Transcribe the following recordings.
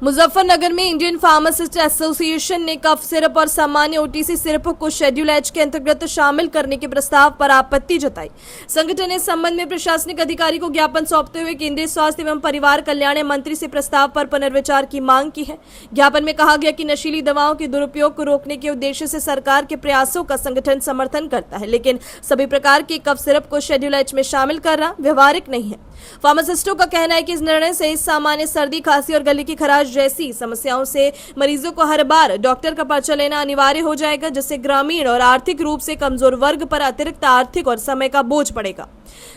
मुजफ्फरनगर में Indian pharmacist association ने cough syrup और सामान्य ओटीसी सिरपों को शेड्यूल एच के अंतर्गत शामिल करने के प्रस्ताव पर आपत्ति जताई। संगठन ने इस संबंध में प्रशासनिक अधिकारी को ज्ञापन सौंपते हुए केंद्रीय स्वास्थ्य एवं परिवार कल्याण मंत्री से प्रस्ताव पर पुनर्विचार की मांग की है। ज्ञापन में कहा गया कि नशीली दवाओं के दुरुपयोग को रोकने के उद्देश्य से सरकार के प्रयासों का संगठन समर्थन करता है, लेकिन सभी प्रकार के कफ सिरप को शेड्यूल एच में शामिल करना व्यवहारिक नहीं है। फार्मासिस्टों का कहना है कि इस निर्णय से सामान्य सर्दी, खांसी और गले की खराश जैसी समस्याओं से मरीजों को हर बार डॉक्टर का पर्चा लेना अनिवार्य हो जाएगा, जिससे ग्रामीण और आर्थिक रूप से कमजोर वर्ग पर अतिरिक्त आर्थिक और समय का बोझ पड़ेगा।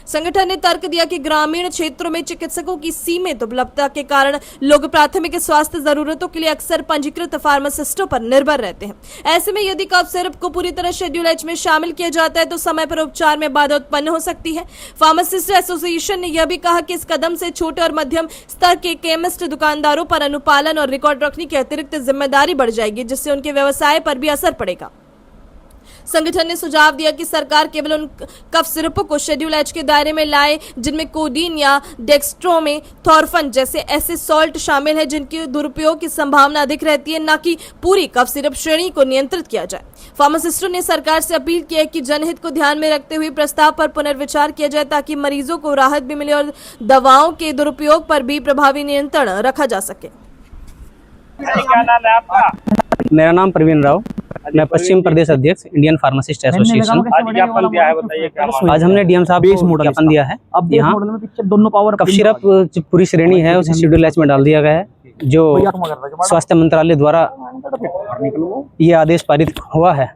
संगठन ने तर्क दिया कि ग्रामीण क्षेत्रों में चिकित्सकों की सीमित उपलब्धता के कारण लोग प्राथमिक स्वास्थ्य जरूरतों के लिए अक्सर पंजीकृत फार्मासिस्टों पर निर्भर रहते हैं। ऐसे में यदि कफ सिरप को पूरी तरह शेड्यूल एच में शामिल किया जाता है तो समय पर उपचार में बाधा उत्पन्न हो सकती है। फार्मासिस्ट एसोसिएशन ने यह भी कहा कि इस कदम से छोटे और मध्यम स्तर के केमिस्ट दुकानदारों पर अनुपालन और रिकॉर्ड रखने की अतिरिक्त जिम्मेदारी बढ़ जाएगी, जिससे उनके व्यवसाय पर भी असर पड़ेगा। संगठन ने सुझाव दिया कि सरकार केवल उन कफ सिरपों को शेड्यूल एच के दायरे में लाए जिनमें कोडीन या डेक्स्ट्रोमेथोर्फन जैसे ऐसे सॉल्ट शामिल है जिनके दुरुपयोग की संभावना अधिक रहती है, न कि पूरी कफ सिरप श्रेणी को नियंत्रित किया जाए। फार्मासिस्टों ने सरकार से अपील की है कि जनहित को ध्यान में रखते हुए प्रस्ताव पर पुनर्विचार किया जाए ताकि मरीजों को राहत भी मिले और दवाओं के दुरुपयोग पर भी प्रभावी नियंत्रण रखा जा सके। क्या नाम है आपका? मेरा नाम प्रवीण राव, मैं पश्चिम प्रदेश अध्यक्ष इंडियन फार्मासिस्ट एसोसिएशन। आज ज्ञापन दिया है, बताइए क्या मामला? आज हमने डीएम साहब को ज्ञापन दिया है। अब यहाँ कफ सिरप जो पूरी श्रेणी है उसे शेड्यूल एच में डाल दिया गया है, जो स्वास्थ्य मंत्रालय द्वारा ये आदेश पारित हुआ है।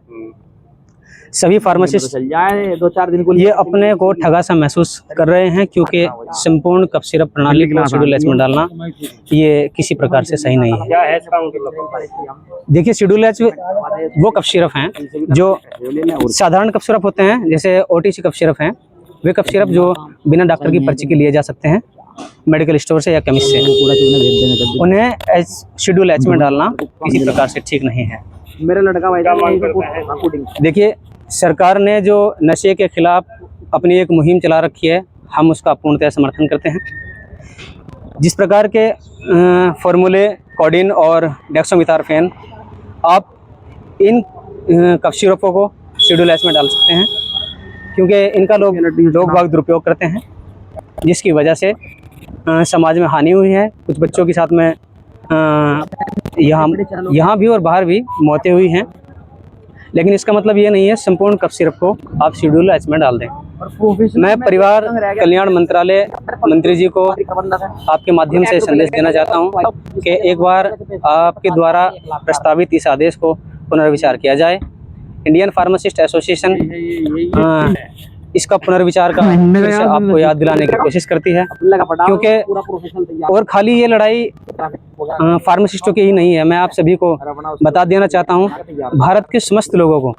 सभी फार्मासिस्ट ये अपने को ठगा सा महसूस कर रहे हैं क्योंकि संपूर्ण कफ सिरप प्रणाली को शेड्यूल एच में डालना ये किसी प्रकार से सही नहीं है। क्या है इसका मतलब? देखिए, शेड्यूल एच वो कफ सिरप हैं जो साधारण कफ सिरप होते हैं, जैसे ओटीसी कफ सिरप हैं। वे कफ सिरप जो बिना डॉक्टर की पर्ची के लिए जा सकते हैं मेडिकल स्टोर से या केमिस्ट से, उन्हें शेड्यूल एच में डालना किसी प्रकार से ठीक नहीं है। मेरा लड़का भाई, देखिए, सरकार ने जो नशे के खिलाफ अपनी एक मुहिम चला रखी है, हम उसका पूर्णतः समर्थन करते हैं। जिस प्रकार के फॉर्मूले कोडीन और डेक्सोमेथोर्फन, आप इन कफ सिरपों को शेड्यूल एच में डाल सकते हैं क्योंकि इनका लोग बाग दुरुपयोग करते हैं, जिसकी वजह से समाज में हानि हुई है। कुछ बच्चों के साथ में यहाँ भी और बाहर भी मौतें हुई हैं, लेकिन इसका मतलब ये नहीं है संपूर्ण कफ सिरप को आप शेड्यूल एच में डाल दें। मैं परिवार कल्याण मंत्रालय मंत्री जी को आपके माध्यम से संदेश देना चाहता हूं कि एक बार आपके द्वारा प्रस्तावित इस आदेश को पुनर्विचार किया जाए। इंडियन फार्मासिस्ट एसोसिएशन इसका पुनर्विचार का आपको याद दिलाने की कोशिश करती है, क्योंकि और खाली ये लड़ाई फार्मासिस्टों की ही नहीं है। मैं आप सभी को बता देना चाहता हूं, भारत के समस्त लोगों को,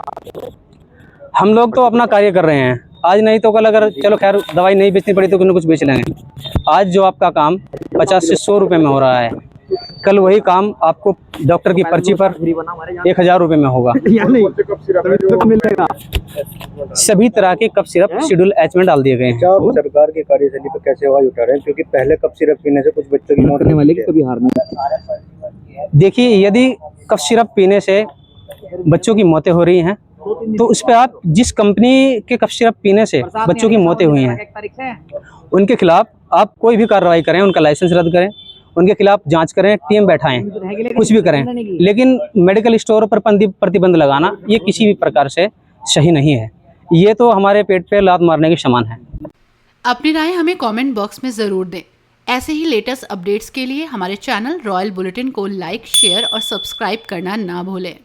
हम लोग तो अपना कार्य कर रहे हैं। आज नहीं तो कल, अगर चलो खैर दवाई नहीं बेचनी पड़ी तो कुछ न कुछ बेच लेंगे। आज जो आपका काम 50 से 100 रुपये में हो रहा है, कल वही काम आपको डॉक्टर की पर्ची पर 1000 रुपये में होगा। सभी तरह के कफ सिरप शेड्यूल एच में डाल दिए गए हैं। सरकार की कार्यशैली पर कैसे आवाज उठा रहे हैं, क्योंकि पहले कफ सिरप पीने से कुछ बच्चों की मौत होने वाली है, कभी हार नहीं। देखिए, यदि कफ सिरप पीने से बच्चों की मौतें हो रही हैं तो उस पर आप जिस कंपनी के कफ सिरप पीने से बच्चों की मौतें हुई हैं उनके खिलाफ आप कोई भी कार्रवाई करें, उनका लाइसेंस रद्द करें, उनके खिलाफ जांच करें, टीम बैठाएं, कुछ भी करें, लेकिन मेडिकल स्टोर पर प्रतिबंध लगाना ये किसी भी प्रकार से सही नहीं है। ये तो हमारे पेट पे लात मारने के समान है। अपनी राय हमें कमेंट बॉक्स में ज़रूर दें। ऐसे ही लेटेस्ट अपडेट्स के लिए हमारे चैनल रॉयल बुलेटिन को लाइक, शेयर और सब्सक्राइब करना ना भूलें।